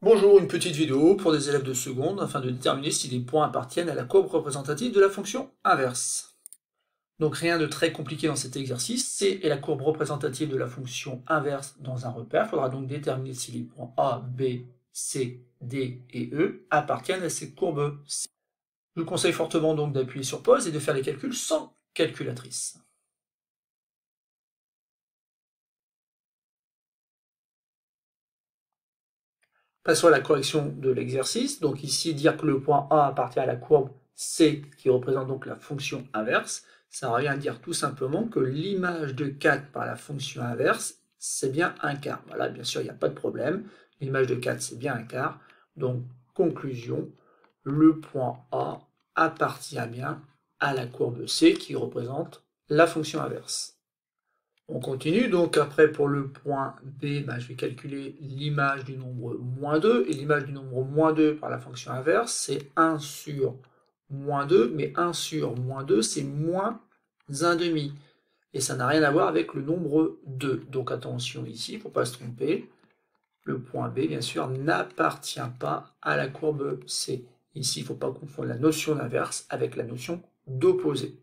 Bonjour, une petite vidéo pour des élèves de seconde afin de déterminer si les points appartiennent à la courbe représentative de la fonction inverse. Donc rien de très compliqué dans cet exercice, C est la courbe représentative de la fonction inverse dans un repère. Il faudra donc déterminer si les points A, B, C, D et E appartiennent à ces courbes C. Je vous conseille fortement donc d'appuyer sur pause et de faire les calculs sans calculatrice. Passons à la correction de l'exercice. Donc ici, dire que le point A appartient à la courbe C, qui représente donc la fonction inverse, ça revient à dire tout simplement que l'image de 4 par la fonction inverse, c'est bien un quart. Voilà, bien sûr, il n'y a pas de problème. L'image de 4, c'est bien un quart. Donc, conclusion, le point A appartient bien à la courbe C, qui représente la fonction inverse. On continue, donc après pour le point B, je vais calculer l'image du nombre moins 2, et l'image du nombre moins 2 par la fonction inverse, c'est 1 sur moins 2, mais 1 sur moins 2, c'est moins 1 demi, et ça n'a rien à voir avec le nombre 2, donc attention ici, il ne faut pas se tromper, le point B, bien sûr, n'appartient pas à la courbe C. Ici, il ne faut pas confondre la notion d'inverse avec la notion d'opposé.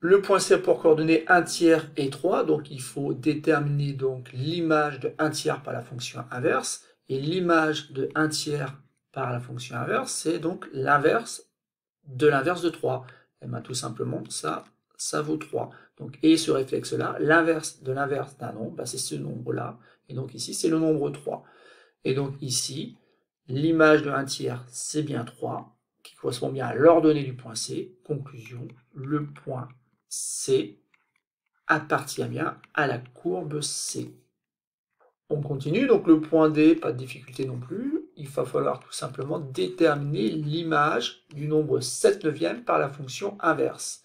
Le point C a pour coordonnées 1 tiers et 3, donc il faut déterminer l'image de 1 tiers par la fonction inverse, et l'image de 1 tiers par la fonction inverse, c'est donc l'inverse de 3. Et bien tout simplement, ça vaut 3. Donc, et ce réflexe-là, l'inverse de l'inverse d'un nombre, c'est ce nombre-là, et donc ici, c'est le nombre 3. Et donc ici, l'image de 1 tiers, c'est bien 3, qui correspond bien à l'ordonnée du point C. Conclusion, le point C appartient bien à la courbe C. On continue, donc le point D, pas de difficulté non plus. Il va falloir tout simplement déterminer l'image du nombre 7 neuvième par la fonction inverse.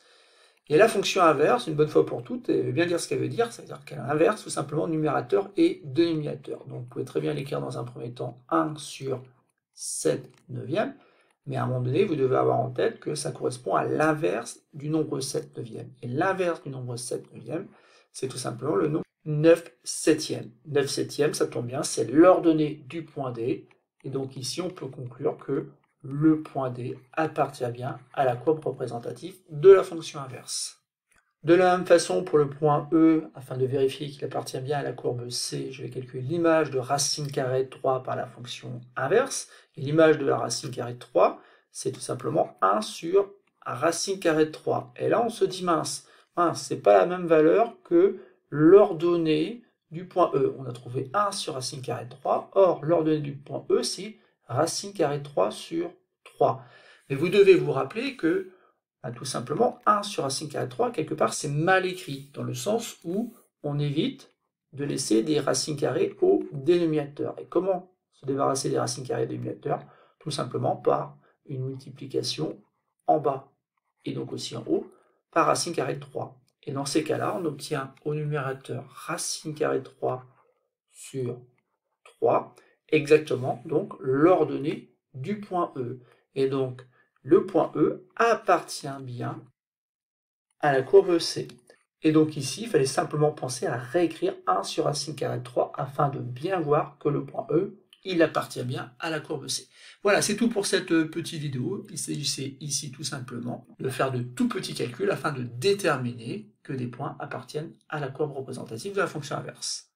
Et la fonction inverse, une bonne fois pour toutes, elle veut bien dire ce qu'elle veut dire, c'est-à-dire qu'elle inverse tout simplement numérateur et dénominateur. Donc vous pouvez très bien l'écrire dans un premier temps 1 sur 7 neuvième, mais à un moment donné, vous devez avoir en tête que ça correspond à l'inverse du nombre 7 neuvième. Et l'inverse du nombre 7 neuvième, c'est tout simplement le nombre 9 septième. 9 septième, ça tombe bien, c'est l'ordonnée du point D. Et donc ici, on peut conclure que le point D appartient bien à la courbe représentative de la fonction inverse. De la même façon, pour le point E, afin de vérifier qu'il appartient bien à la courbe C, je vais calculer l'image de racine carrée de 3 par la fonction inverse. Et l'image de la racine carrée de 3, c'est tout simplement 1 sur racine carrée de 3. Et là, on se dit, mince, c'est pas la même valeur que l'ordonnée du point E. On a trouvé 1 sur racine carrée de 3. Or, l'ordonnée du point E, c'est racine carrée de 3 sur 3. Mais vous devez vous rappeler que tout simplement, 1 sur racine carrée de 3, quelque part, c'est mal écrit, dans le sens où on évite de laisser des racines carrées au dénominateur. Et comment se débarrasser des racines carrées au dénominateur? Tout simplement par une multiplication en bas, et donc aussi en haut, par racine carrée de 3. Et dans ces cas-là, on obtient au numérateur racine carrée de 3 sur 3, exactement, donc l'ordonnée du point E. Et donc, le point E appartient bien à la courbe C. Et donc ici, il fallait simplement penser à réécrire 1 sur racine carrée de 3 afin de bien voir que le point E, il appartient bien à la courbe C. Voilà, c'est tout pour cette petite vidéo. Il s'agissait ici tout simplement de faire de tout petits calculs afin de déterminer que des points appartiennent à la courbe représentative de la fonction inverse.